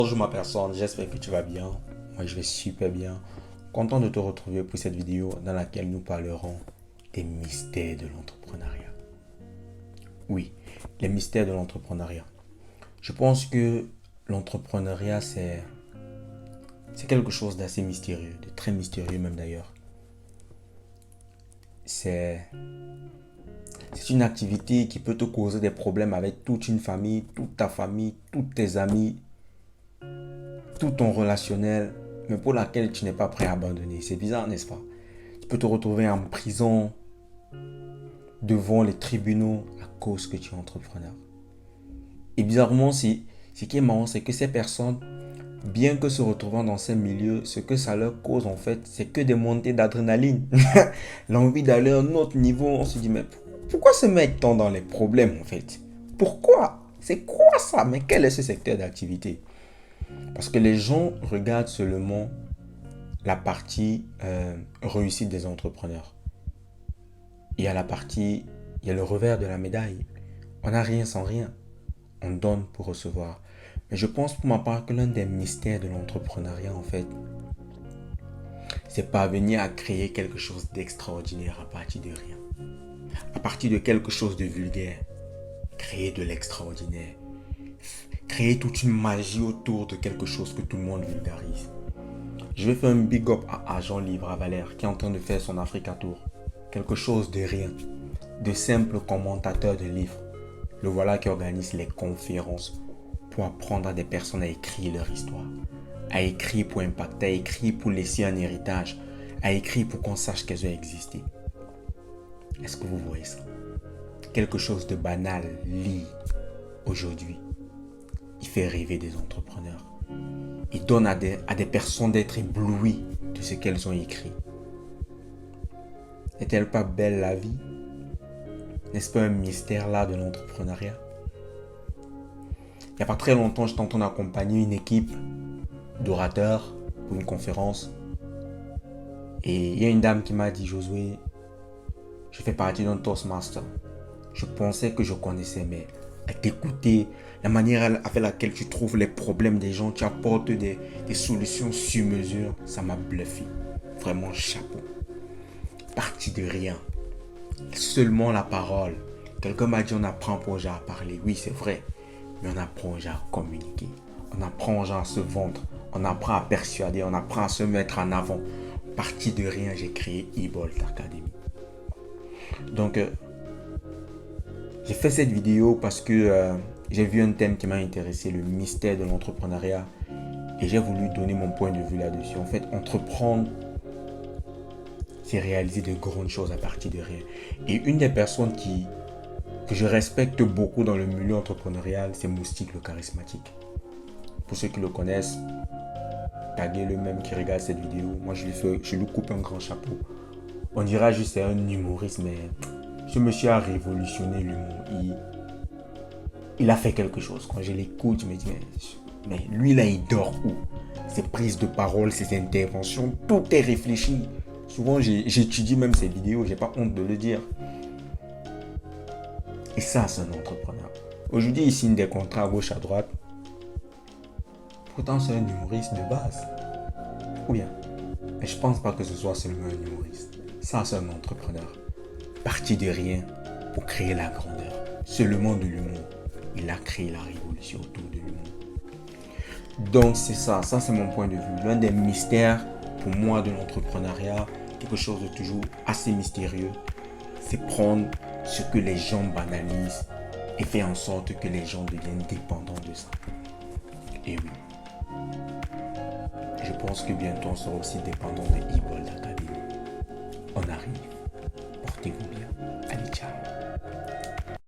Bonjour ma personne, j'espère que tu vas bien. Moi je vais super bien. Content de te retrouver pour cette vidéo dans laquelle nous parlerons des mystères de l'entrepreneuriat. Oui, les mystères de l'entrepreneuriat. Je pense que l'entrepreneuriat c'est quelque chose d'assez mystérieux, de très mystérieux même d'ailleurs. C'est c'est une activité qui peut te causer des problèmes avec toute une famille, toute ta famille, tous tes amis, tout ton relationnel, mais pour laquelle tu n'es pas prêt à abandonner. C'est bizarre, n'est-ce pas? Tu peux te retrouver en prison, devant les tribunaux, à cause que tu es entrepreneur. Et bizarrement, ce qui est marrant, c'est que ces personnes, bien que se retrouvant dans ces milieux, ce que ça leur cause en fait, c'est que des montées d'adrénaline. L'envie d'aller à un autre niveau, on se dit, mais pourquoi se mettre-t-on dans les problèmes en fait? Pourquoi? C'est quoi ça? Mais quel est ce secteur d'activité? Parce que les gens regardent seulement la partie réussite des entrepreneurs. Il y a la partie, il y a le revers de la médaille. On n'a rien sans rien. On donne pour recevoir. Mais je pense pour ma part que l'un des mystères de l'entrepreneuriat, en fait, c'est parvenir à créer quelque chose d'extraordinaire à partir de rien. À partir de quelque chose de vulgaire. Créer de l'extraordinaire. Créer toute une magie autour de quelque chose que tout le monde vulgarise. Je vais faire un big up à Agent Livre à Valère qui est en train de faire son Africa Tour. Quelque chose de rien. De simple commentateur de livres. Le voilà qui organise les conférences pour apprendre à des personnes à écrire leur histoire. À écrire pour impacter, à écrire pour laisser un héritage. À écrire pour qu'on sache qu'elles ont existé. Est-ce que vous voyez ça? Quelque chose de banal, lit, aujourd'hui. Il fait rêver des entrepreneurs. Il donne à des personnes d'être éblouies de ce qu'elles ont écrit. N'est-elle pas belle la vie? N'est-ce pas un mystère là de l'entrepreneuriat? Il n'y a pas très longtemps, j'étais en train d'accompagner une équipe d'orateurs pour une conférence. Et il y a une dame qui m'a dit, Josué, je fais partie d'un Toastmaster. Je pensais que je connaissais, mais à t'écouter, la manière avec laquelle tu trouves les problèmes des gens, tu apportes des solutions sur mesure, ça m'a bluffé. Vraiment chapeau. Parti de rien. Seulement la parole. Quelqu'un m'a dit on apprend pour gens à parler. Oui, c'est vrai. Mais on apprend aux gens à communiquer. On apprend aux gens à se vendre. On apprend à persuader. On apprend à se mettre en avant. Parti de rien, j'ai créé eBolt Academy. Donc, j'ai fait cette vidéo parce que j'ai vu un thème qui m'a intéressé, le mystère de l'entrepreneuriat. Et j'ai voulu donner mon point de vue là-dessus. En fait, entreprendre, c'est réaliser de grandes choses à partir de rien. Et une des personnes que je respecte beaucoup dans le milieu entrepreneurial, c'est Moustique le charismatique. Pour ceux qui le connaissent, taguez le même qui regarde cette vidéo. Moi, je lui coupe un grand chapeau. On dira juste c'est un humoriste, mais ce monsieur a révolutionné l'humour. Il a fait quelque chose. Quand je l'écoute, je me dis, mais lui là, il dort où? Ses prises de parole, ses interventions, tout est réfléchi. Souvent, j'étudie même ses vidéos, j'ai pas honte de le dire. Et ça, c'est un entrepreneur. Aujourd'hui, il signe des contrats à gauche, à droite. Pourtant, c'est un humoriste de base. Ou bien, mais je pense pas que ce soit seulement un humoriste. Ça, c'est un entrepreneur. Parti de rien pour créer la grandeur. Seulement de l'humour. Il a créé la révolution autour de l'humour. Donc, c'est ça. Ça, c'est mon point de vue. L'un des mystères, pour moi, de l'entrepreneuriat, quelque chose de toujours assez mystérieux, c'est prendre ce que les gens banalisent et faire en sorte que les gens deviennent dépendants de ça. Et oui, je pense que bientôt on sera aussi dépendant de eBolt Academy. On arrive. Portez-vous bien. Allez, ciao.